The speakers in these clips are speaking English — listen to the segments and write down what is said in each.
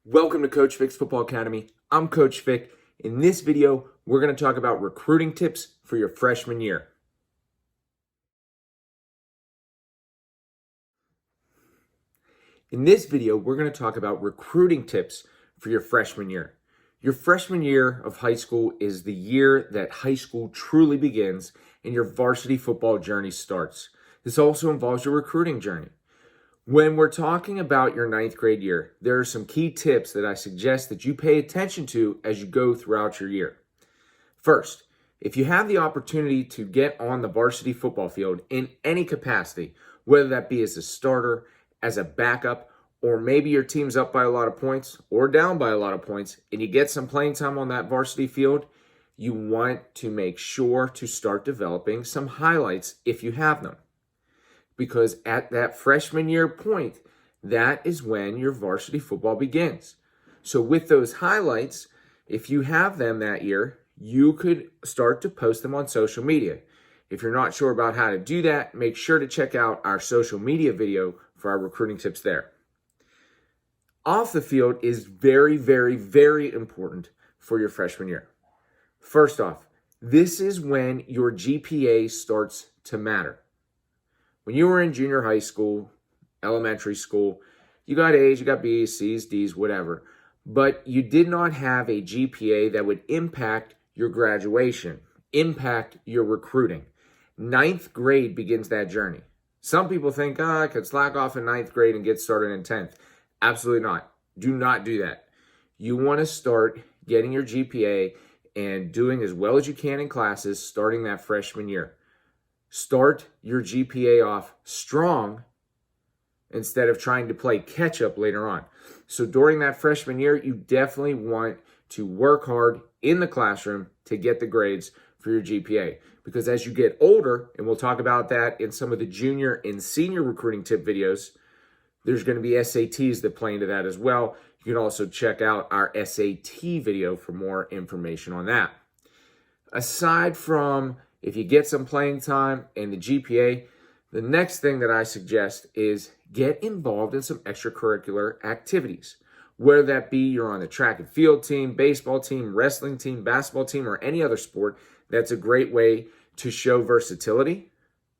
Welcome to Coach Fick's Football Academy. I'm Coach Fick. In this video, we're going to talk about recruiting tips for your freshman year. In this video, we're going to talk about recruiting tips for your freshman year. Your freshman year of high school is the year that high school truly begins and your varsity football journey starts. This also involves your recruiting journey. When we're talking about your ninth grade year, there are some key tips that I suggest that you pay attention to as you go throughout your year. First, if you have the opportunity to get on the varsity football field in any capacity, whether that be as a starter, as a backup, or maybe your team's up by a lot of points or down by a lot of points, and you get some playing time on that varsity field, you want to make sure to start developing some highlights if you have them. Because at that freshman year point, that is when your varsity football begins. So with those highlights, if you have them that year, you could start to post them on social media. If you're not sure about how to do that, make sure to check out our social media video for our recruiting tips there. Off the field is very, very, very important for your freshman year. First off, this is when your GPA starts to matter. When you were in junior high school, elementary school, you got A's, you got B's, C's, D's, whatever, but you did not have a GPA that would impact your graduation, impact your recruiting. Ninth grade begins that journey. Some people think, I could slack off in ninth grade and get started in 10th. Absolutely not. Do not do that. You want to start getting your GPA and doing as well as you can in classes starting that freshman year. Start your GPA off strong instead of trying to play catch up later on. So during that freshman year, you definitely want to work hard in the classroom to get the grades for your GPA. Because as you get older, and we'll talk about that in some of the junior and senior recruiting tip videos, there's going to be SATs that play into that as well. You can also check out our SAT video for more information on that. Aside from if you get some playing time and the GPA, the next thing that I suggest is get involved in some extracurricular activities. Whether that be you're on the track and field team, baseball team, wrestling team, basketball team, or any other sport, that's a great way to show versatility.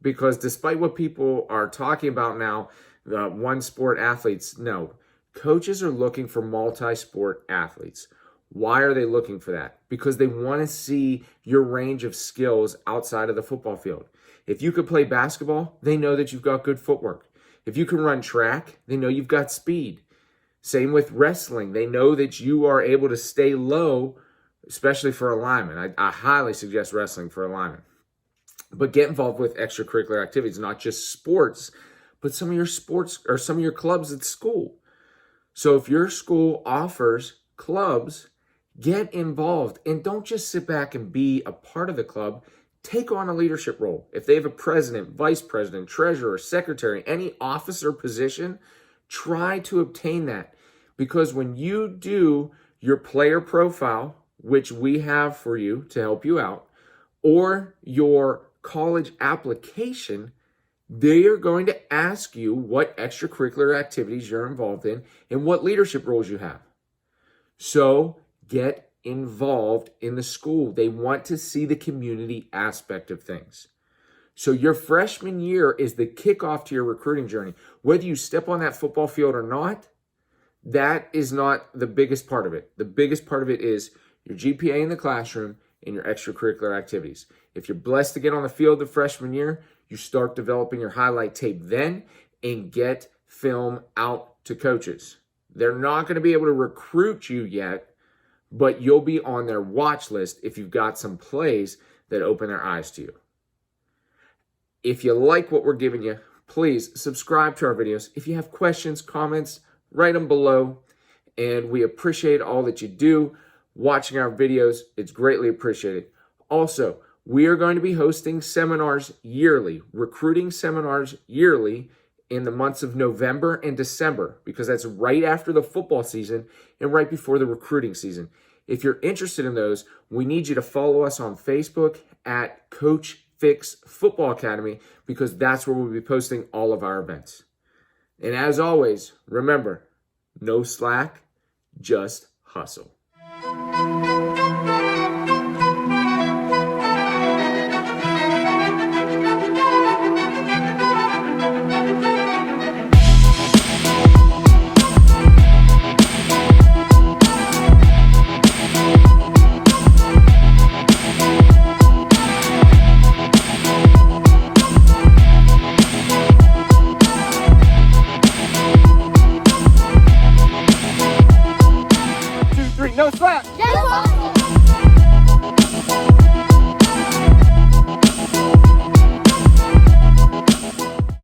Because despite what people are talking about now, the one sport athletes, no. Coaches are looking for multi-sport athletes. Why are they looking for that? Because they want to see your range of skills outside of the football field. If you could play basketball, they know that you've got good footwork. If you can run track, they know you've got speed. Same with wrestling. They know that you are able to stay low, especially for a lineman. I highly suggest wrestling for a lineman. But get involved with extracurricular activities, not just sports, but some of your sports or some of your clubs at school. So if your school offers clubs, get involved and don't just sit back and be a part of the club. Take on a leadership role. If they have a president, vice president, treasurer, secretary, any officer position, try to obtain that. Because when you do your player profile, which we have for you to help you out, or your college application, they are going to ask you what extracurricular activities you're involved in and what leadership roles you have. So get involved in the school. They want to see the community aspect of things. So your freshman year is the kickoff to your recruiting journey. Whether you step on that football field or not, that is not the biggest part of it. The biggest part of it is your GPA in the classroom and your extracurricular activities. If you're blessed to get on the field the freshman year, you start developing your highlight tape then and get film out to coaches. They're not going to be able to recruit you yet, but you'll be on their watch list if you've got some plays that open their eyes to you. If you like what we're giving you, please subscribe to our videos. If you have questions, comments, write them below. And we appreciate all that you do watching our videos. It's greatly appreciated. Also, we are going to be hosting seminars yearly, recruiting seminars yearly in the months of November and December, because that's right after the football season and right before the recruiting season. If you're interested in those, we need you to follow us on Facebook at Coach Fick's Football Academy, because that's where we'll be posting all of our events. And as always, remember, no slack, just hustle.